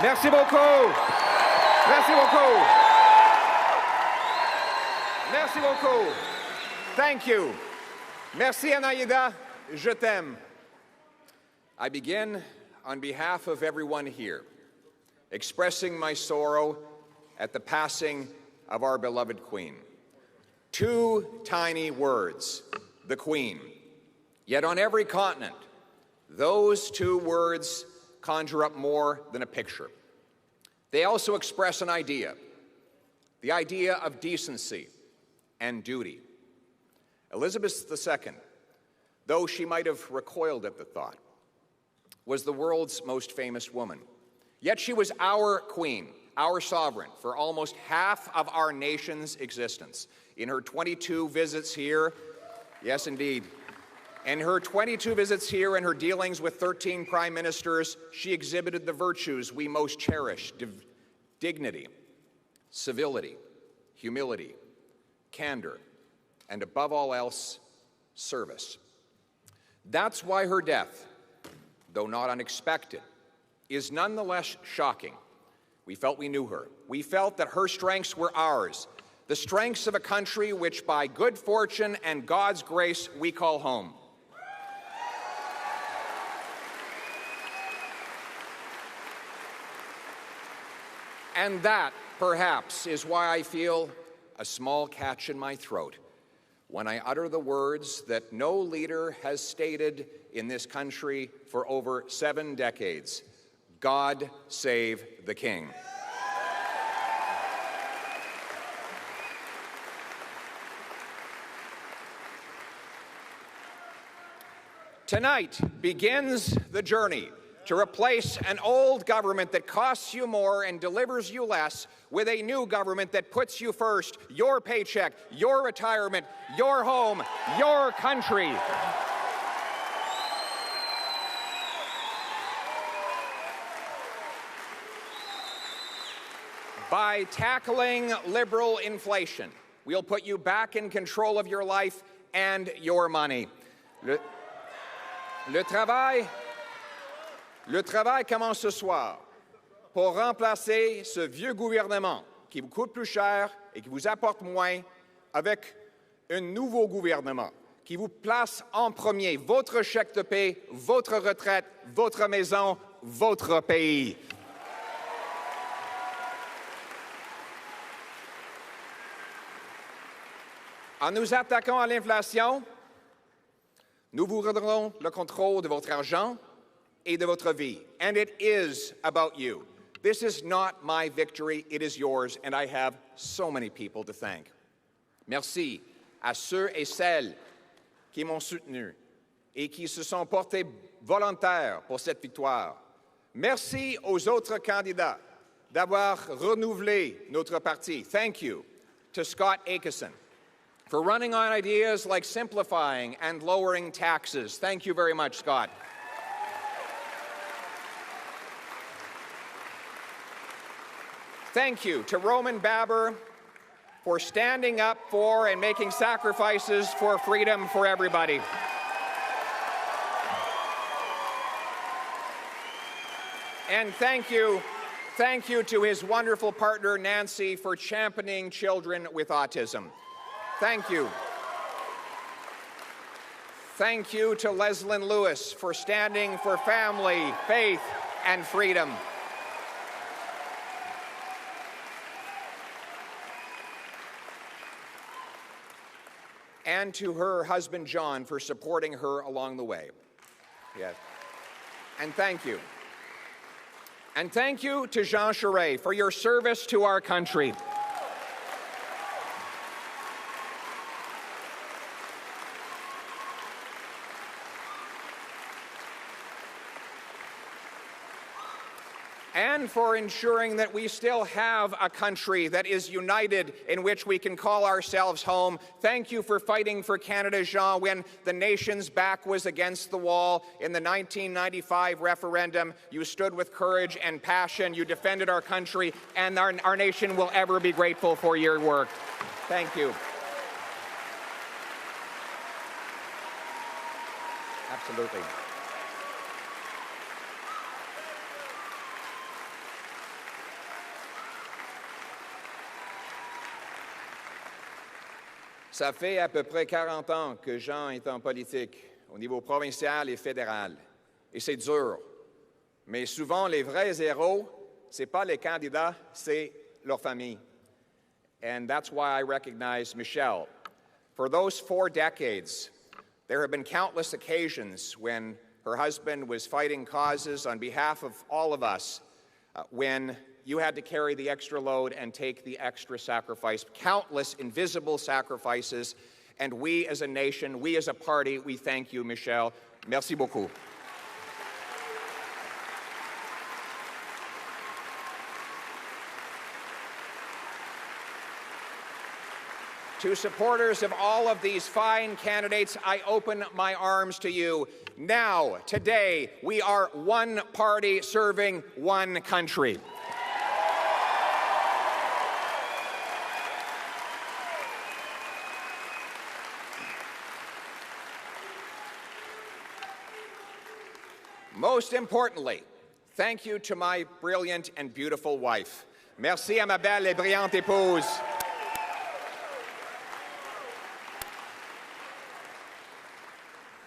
Merci beaucoup. Merci beaucoup. Merci beaucoup. Thank you. Merci, Anaïda. Je t'aime. I begin on behalf of everyone here, expressing my sorrow at the passing of our beloved Queen. Two tiny words, the Queen. Yet on every continent, those two words conjure up more than a picture. They also express an idea, the idea of decency and duty. Elizabeth II, though she might have recoiled at the thought, was the world's most famous woman. Yet she was our queen, our sovereign, for almost half of our nation's existence. In her 22 visits here, yes indeed, in her 22 visits here and her dealings with 13 prime ministers, she exhibited the virtues we most cherish: dignity, civility, humility, candor, and above all else, service. That's why her death, though not unexpected, is nonetheless shocking. We felt we knew her. We felt that her strengths were ours, the strengths of a country which by good fortune and God's grace we call home. And that, perhaps, is why I feel a small catch in my throat when I utter the words that no leader has stated in this country for over 7 decades: God save the King. Tonight begins the journey to replace an old government that costs you more and delivers you less with a new government that puts you first, your paycheck, your retirement, your home, your country. By tackling liberal inflation, we'll put you back in control of your life and your money. Le travail commence ce soir pour remplacer ce vieux gouvernement qui vous coûte plus cher et qui vous apporte moins avec un nouveau gouvernement qui vous place en premier votre chèque de paie, votre retraite, votre maison, votre pays. En nous attaquant à l'inflation, nous vous redonnerons le contrôle de votre argent et de votre vie. And it is about you. This is not my victory, it is yours, and I have so many people to thank. Merci à ceux et celles qui m'ont soutenu et qui se sont portés volontaires pour cette victoire. Merci aux autres candidats d'avoir renouvelé notre parti. Thank you to Scott Aitchison for running on ideas like simplifying and lowering taxes. Thank you very much, Scott. Thank you to Roman Baber for standing up for and making sacrifices for freedom for everybody. And thank you to his wonderful partner, Nancy, for championing children with autism. Thank you. Thank you to Leslyn Lewis for standing for family, faith, and freedom. And to her husband, John, for supporting her along the way. Yes. And thank you. And thank you to Jean Charest for your service to our country. And for ensuring that we still have a country that is united, in which we can call ourselves home. Thank you for fighting for Canada, Jean, when the nation's back was against the wall. In the 1995 referendum, you stood with courage and passion. You defended our country, and our nation will ever be grateful for your work. Thank you. Absolutely. Ça fait à peu près 40 ans que Jean est en politique, au niveau provincial et fédéral. Et c'est dur. Mais souvent, les vrais héros, ce n'est pas les candidats, c'est leur famille. And that's why I recognize Michelle. For those 4 decades, there have been countless occasions when her husband was fighting causes on behalf of all of us, when you had to carry the extra load and take the extra sacrifice, countless invisible sacrifices, and we as a nation, we as a party, we thank you, Michelle. Merci beaucoup. To supporters of all of these fine candidates, I open my arms to you. Now, today, we are one party serving one country. Most importantly, thank you to my brilliant and beautiful wife. Merci à ma belle et brillante épouse.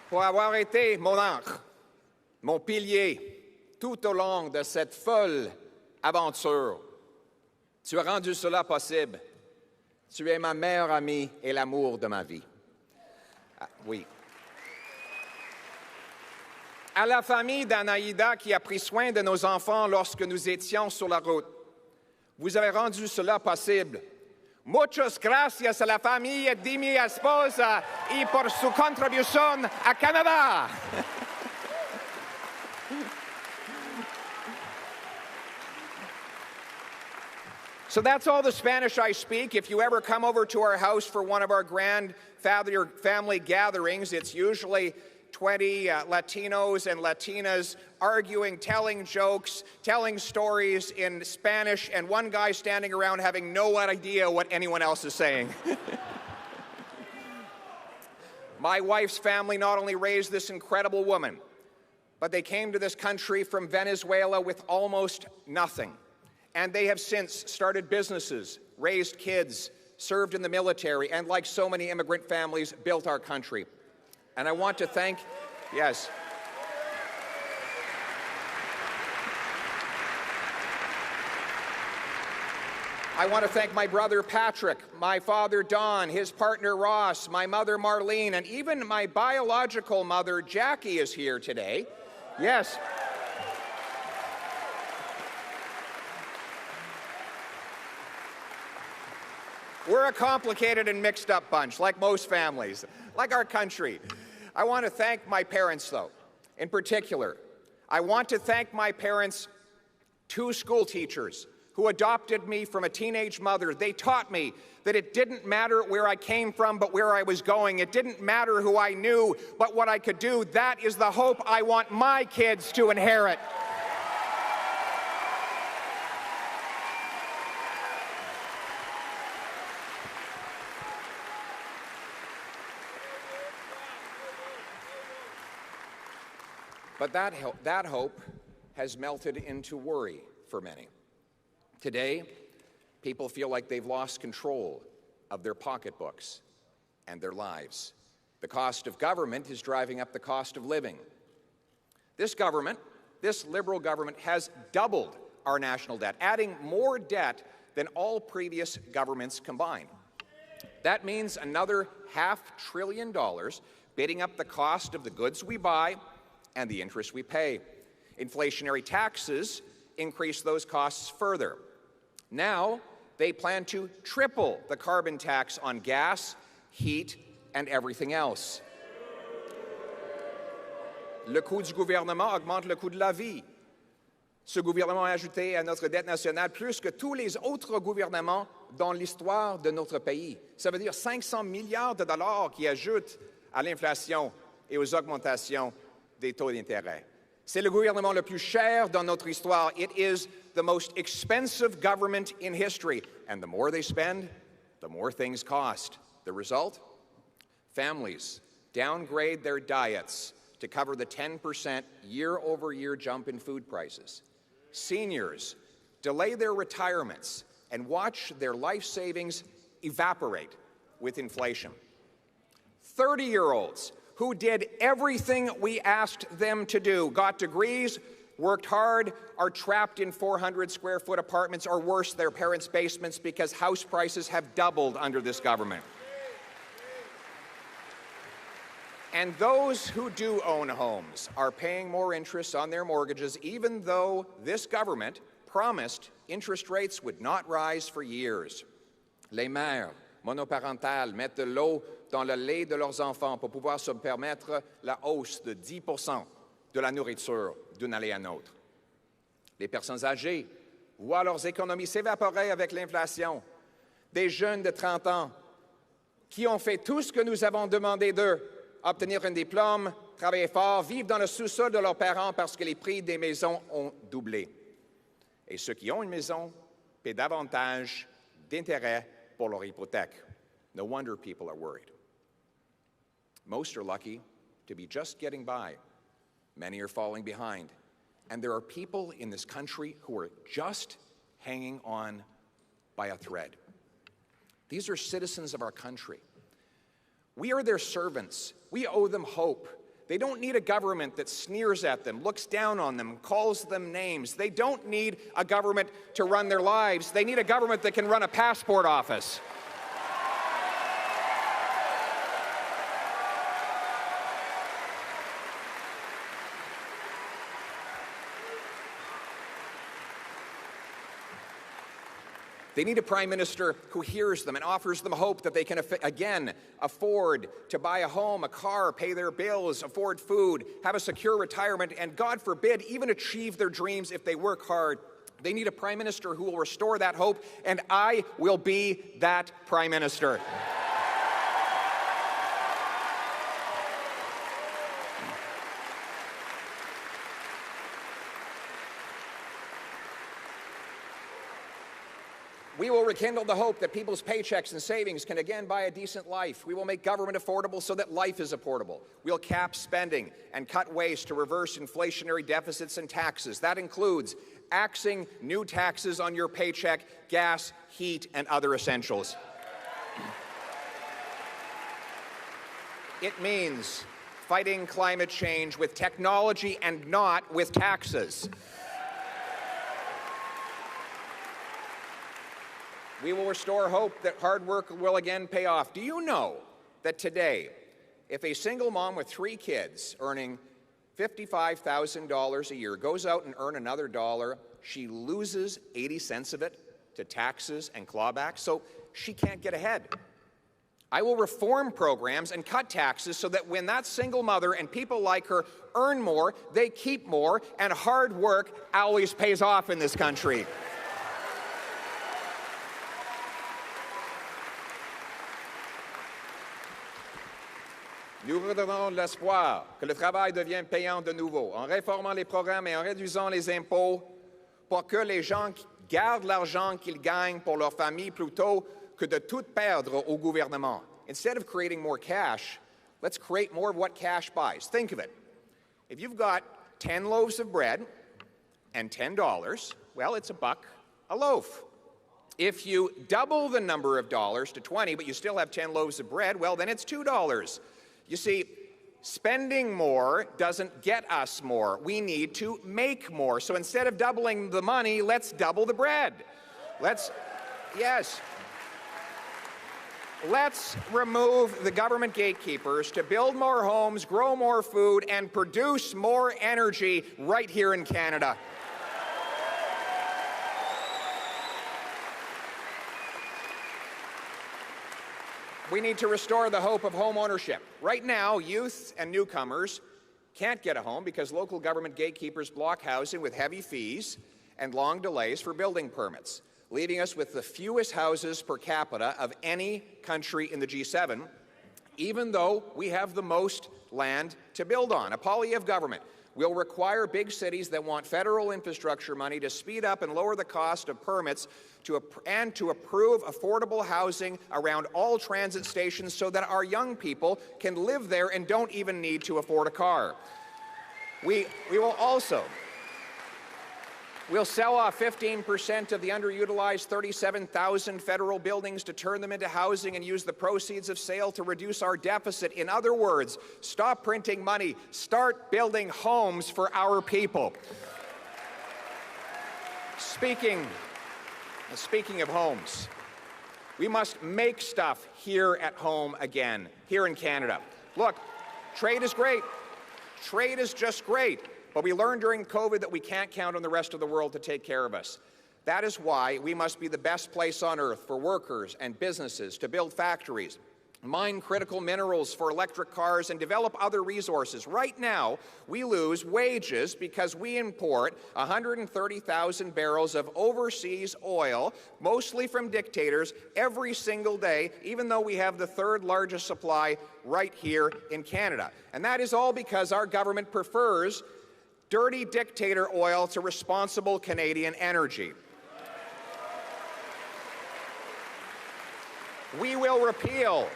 Pour avoir été mon ancre, mon pilier, tout au long de cette folle aventure. Tu as rendu cela possible. Tu es ma meilleure amie et l'amour de ma vie. Ah, oui. À la famille d'Anaïda qui a pris soin de nos enfants lorsque nous étions sur la route, vous avez rendu cela possible. Muchas gracias a la familia de mi esposa y por su contribución a Canadá. So that's all the Spanish I speak. If you ever come over to our house for one of our grand family gatherings, it's usually 20 Latinos and Latinas arguing, telling jokes, telling stories in Spanish, and one guy standing around having no idea what anyone else is saying. My wife's family not only raised this incredible woman, but they came to this country from Venezuela with almost nothing. And they have since started businesses, raised kids, served in the military, and like so many immigrant families, built our country. And I want to thank, yes. I want to thank my brother Patrick, my father Don, his partner Ross, my mother Marlene, and even my biological mother Jackie is here today. Yes. We're a complicated and mixed up bunch, like most families, like our country. I want to thank my parents, though, in particular. I want to thank my parents, 2 school teachers who adopted me from a teenage mother. They taught me that it didn't matter where I came from, but where I was going. It didn't matter who I knew, but what I could do. That is the hope I want my kids to inherit. But that hope has melted into worry for many. Today, people feel like they've lost control of their pocketbooks and their lives. The cost of government is driving up the cost of living. This government, this Liberal government, has doubled our national debt, adding more debt than all previous governments combined. That means another $500 billion bidding up the cost of the goods we buy and the interest we pay. Inflationary taxes increase those costs further. Now, they plan to triple the carbon tax on gas, heat, and everything else. Le coût du gouvernement augmente le coût de la vie. Ce gouvernement a ajouté à notre dette nationale plus que tous les autres gouvernements dans l'histoire de notre pays. Ça veut dire 500 milliards de dollars qui ajoutent à l'inflation et aux augmentations des taux d'intérêt. C'est le gouvernement le plus cher dans notre histoire. It is the most expensive government in history. And the more they spend, the more things cost. The result? Families downgrade their diets to cover the 10% year-over-year jump in food prices. Seniors delay their retirements and watch their life savings evaporate with inflation. 30-year-olds who did everything we asked them to do, got degrees, worked hard, are trapped in 400-square-foot apartments, or worse, their parents' basements, because house prices have doubled under this government. And those who do own homes are paying more interest on their mortgages, even though this government promised interest rates would not rise for years. Les mères monoparentales mettent de l'eau dans le lait de leurs enfants pour pouvoir se permettre la hausse de 10% de la nourriture d'une année à l'autre. Les personnes âgées voient leurs économies s'évaporer avec l'inflation. Des jeunes de 30 ans qui ont fait tout ce que nous avons demandé d'eux, obtenir un diplôme, travailler fort, vivre dans le sous-sol de leurs parents parce que les prix des maisons ont doublé. Et ceux qui ont une maison paient davantage d'intérêts pour leur hypothèque. No wonder people are worried. Most are lucky to be just getting by. Many are falling behind. And there are people in this country who are just hanging on by a thread. These are citizens of our country. We are their servants. We owe them hope. They don't need a government that sneers at them, looks down on them, calls them names. They don't need a government to run their lives. They need a government that can run a passport office. They need a prime minister who hears them and offers them hope that they can, again, afford to buy a home, a car, pay their bills, afford food, have a secure retirement, and God forbid, even achieve their dreams if they work hard. They need a prime minister who will restore that hope, and I will be that prime minister. We will rekindle the hope that people's paychecks and savings can again buy a decent life. We will make government affordable so that life is affordable. We'll cap spending and cut waste to reverse inflationary deficits and taxes. That includes axing new taxes on your paycheck, gas, heat, and other essentials. It means fighting climate change with technology and not with taxes. We will restore hope that hard work will again pay off. Do you know that today, if a single mom with 3 kids earning $55,000 a year goes out and earns another dollar, she loses 80 cents of it to taxes and clawbacks, so she can't get ahead. I will reform programs and cut taxes so that when that single mother and people like her earn more, they keep more, and hard work always pays off in this country. Nous redonnons l'espoir que le travail devienne payant de nouveau, en réformant les programmes et en réduisant les impôts pour que les gens gardent l'argent qu'ils gagnent pour leur famille plutôt que de tout perdre au gouvernement. Instead of creating more cash, let's create more of what cash buys. Think of it. If you've got 10 loaves of bread and $10, well, it's $1 a loaf. If you double the number of dollars to 20, but you still have 10 loaves of bread, well, then it's $2. You see, spending more doesn't get us more. We need to make more. So instead of doubling the money, let's double the bread. Let's remove the government gatekeepers to build more homes, grow more food, and produce more energy right here in Canada. We need to restore the hope of home ownership. Right now, youth and newcomers can't get a home because local government gatekeepers block housing with heavy fees and long delays for building permits, leaving us with the fewest houses per capita of any country in the G7, even though we have the most land to build on. A Poilievre government will require big cities that want federal infrastructure money to speed up and lower the cost of permits and to approve affordable housing around all transit stations so that our young people can live there and don't even need to afford a car. We will also We'll sell off 15% of the underutilized 37,000 federal buildings to turn them into housing and use the proceeds of sale to reduce our deficit. In other words, stop printing money, start building homes for our people. Speaking of homes, we must make stuff here at home again, here in Canada. Look, trade is great. Trade is just great. But we learned during COVID that we can't count on the rest of the world to take care of us. That is why we must be the best place on earth for workers and businesses to build factories, mine critical minerals for electric cars, and develop other resources. Right now, we lose wages because we import 130,000 barrels of overseas oil, mostly from dictators, every single day, even though we have the third largest supply right here in Canada. And that is all because our government prefers dirty dictator oil to responsible Canadian energy. We will repeal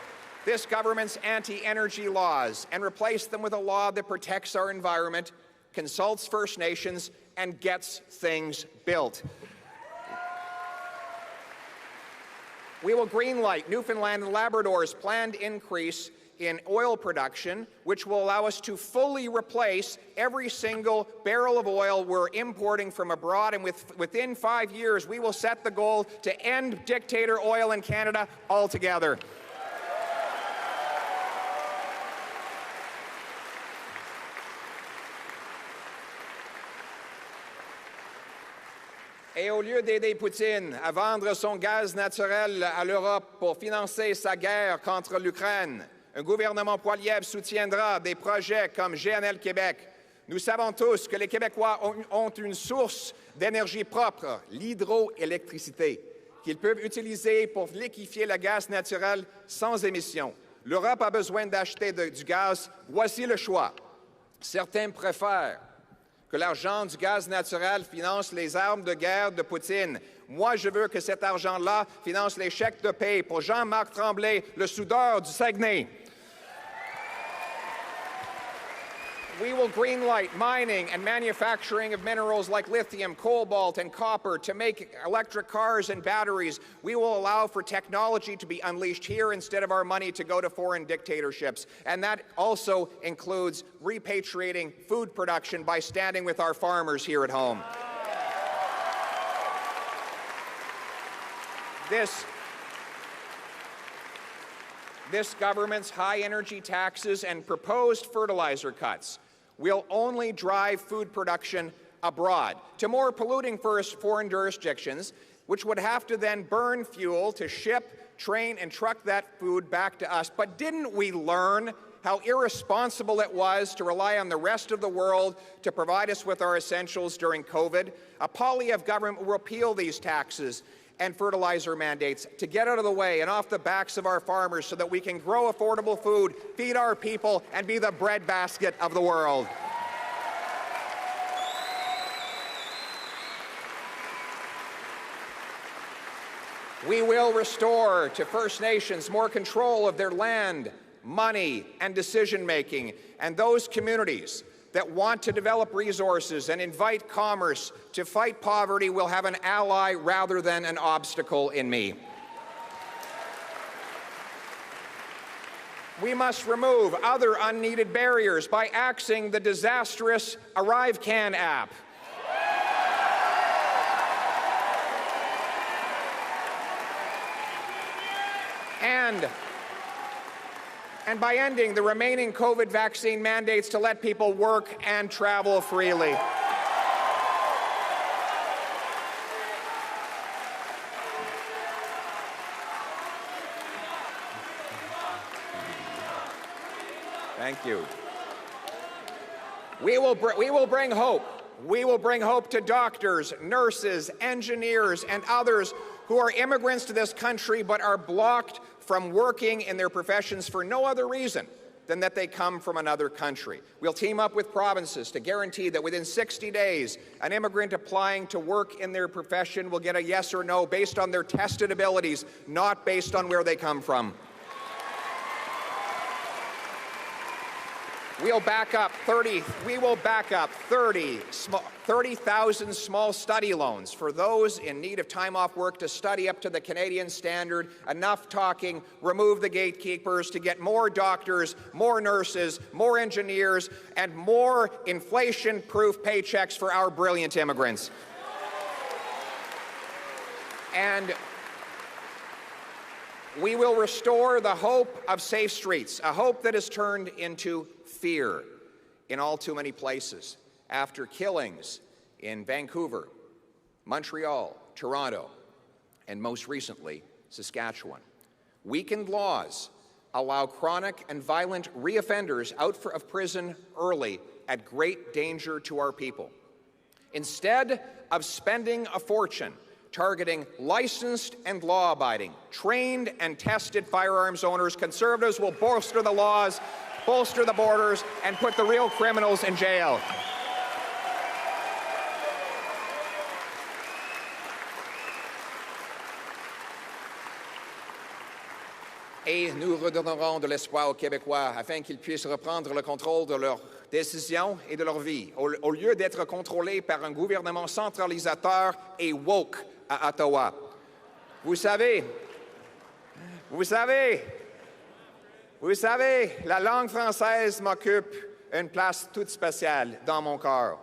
this government's anti-energy laws and replace them with a law that protects our environment, consults First Nations, and gets things built. We will greenlight Newfoundland and Labrador's planned increase in oil production, which will allow us to fully replace every single barrel of oil we're importing from abroad. And within 5 years, we will set the goal to end dictator oil in Canada altogether. Et au lieu d'aider Poutine à vendre son gaz naturel à l'Europe pour financer sa guerre contre l'Ukraine, un gouvernement Poilievre soutiendra des projets comme GNL Québec. Nous savons tous que les Québécois ont une source d'énergie propre, l'hydroélectricité, qu'ils peuvent utiliser pour liquéfier le gaz naturel sans émission. L'Europe a besoin d'acheter du gaz. Voici le choix. Certains préfèrent que l'argent du gaz naturel finance les armes de guerre de Poutine. Moi, je veux que cet argent-là finance les chèques de paie pour Jean-Marc Tremblay, le soudeur du Saguenay. We will greenlight mining and manufacturing of minerals like lithium, cobalt, and copper to make electric cars and batteries. We will allow for technology to be unleashed here instead of our money to go to foreign dictatorships. And that also includes repatriating food production by standing with our farmers here at home. This government's high-energy taxes and proposed fertilizer cuts will only drive food production abroad to more polluting foreign jurisdictions, which would have to then burn fuel to ship, train, and truck that food back to us. But didn't we learn how irresponsible it was to rely on the rest of the world to provide us with our essentials during COVID? A Poilievre government will repeal these taxes and fertilizer mandates to get out of the way and off the backs of our farmers so that we can grow affordable food, feed our people, and be the breadbasket of the world. We will restore to First Nations more control of their land, money, and decision-making, and those communities that want to develop resources and invite commerce to fight poverty will have an ally rather than an obstacle in me. We must remove other unneeded barriers by axing the disastrous ArriveCan app. And by ending the remaining COVID vaccine mandates to let people work and travel freely. Thank you. We will bring hope. We will bring hope to doctors, nurses, engineers, and others who are immigrants to this country but are blocked from working in their professions for no other reason than that they come from another country. We'll team up with provinces to guarantee that within 60 days, an immigrant applying to work in their profession will get a yes or no based on their tested abilities, not based on where they come from. We'll back up 30,000 small study loans for those in need of time off work to study up to the Canadian standard. Enough talking, remove the gatekeepers to get more doctors, more nurses, more engineers, and more inflation-proof paychecks for our brilliant immigrants. And we will restore the hope of safe streets, a hope that has turned into fear in all too many places after killings in Vancouver, Montreal, Toronto, and most recently, Saskatchewan. Weakened laws allow chronic and violent reoffenders out of prison early at great danger to our people. Instead of spending a fortune targeting licensed and law-abiding, trained and tested firearms owners, Conservatives will bolster the laws, bolster the borders, and put the real criminals in jail. Et nous redonnerons de l'espoir aux Québécois afin qu'ils puissent reprendre le contrôle de leurs décisions et de leur vie, au lieu d'être contrôlés par un gouvernement centralisateur et woke à Ottawa. Vous savez, la langue française m'occupe une place toute spéciale dans mon cœur.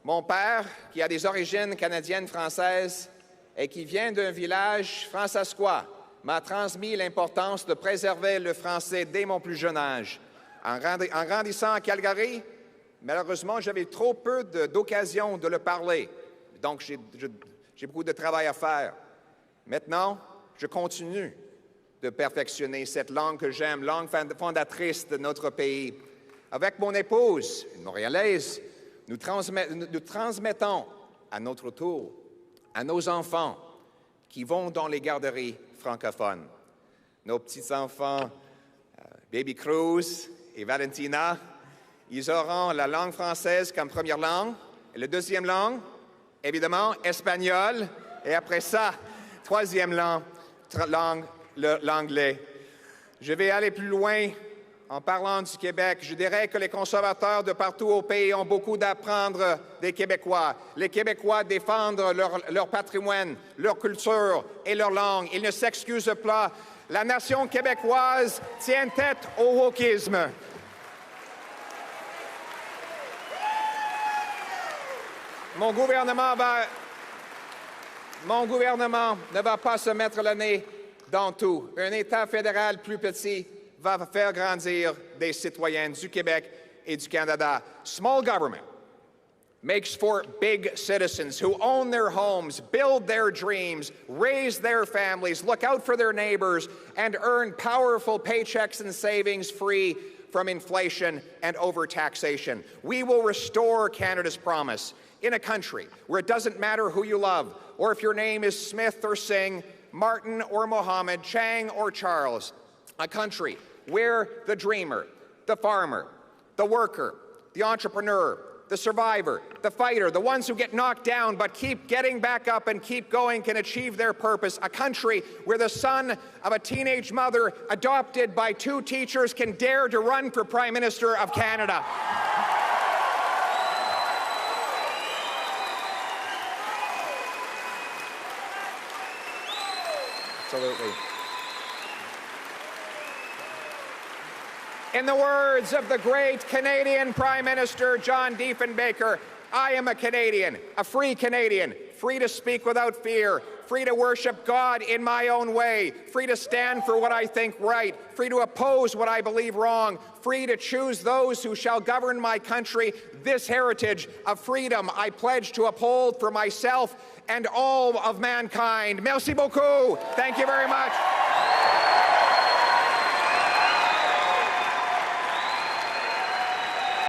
Mon père, qui a des origines canadiennes françaises et qui vient d'un village francescois, m'a transmis l'importance de préserver le français dès mon plus jeune âge. En grandissant à Calgary, malheureusement, j'avais trop peu d'occasions de le parler. Donc, j'ai beaucoup de travail à faire. Maintenant, je continue de perfectionner cette langue que j'aime, langue fondatrice de notre pays. Avec mon épouse, une Montréalaise, nous transmettons à notre tour à nos enfants qui vont dans les garderies francophones. Nos petits-enfants, Baby Cruz et Valentina, ils auront la langue française comme première langue. Et la deuxième langue, évidemment, espagnol. Et après ça, troisième langue, l'anglais. Je vais aller plus loin en parlant du Québec. Je dirais que les conservateurs de partout au pays ont beaucoup d'apprendre des Québécois. Les Québécois défendent leur patrimoine, leur culture et leur langue. Ils ne s'excusent pas. La nation québécoise tient tête au wokisme. Mon gouvernement ne va pas se mettre le nez dans tout. Un État fédéral plus petit va faire grandir des citoyens du Québec et du Canada. Small government makes for big citizens who own their homes, build their dreams, raise their families, look out for their neighbors, and earn powerful paychecks and savings free from inflation and overtaxation. We will restore Canada's promise in a country where it doesn't matter who you love, or if your name is Smith or Singh, Martin or Mohammed, Chang or Charles. A country where the dreamer, the farmer, the worker, the entrepreneur, the survivor, the fighter, the ones who get knocked down but keep getting back up and keep going can achieve their purpose. A country where the son of a teenage mother adopted by two teachers can dare to run for Prime Minister of Canada. Absolutely. In the words of the great Canadian Prime Minister John Diefenbaker, I am a Canadian, free to speak without fear, free to worship God in my own way, free to stand for what I think right, free to oppose what I believe wrong, free to choose those who shall govern my country. This heritage of freedom I pledge to uphold for myself and all of mankind. Merci beaucoup. Thank you very much.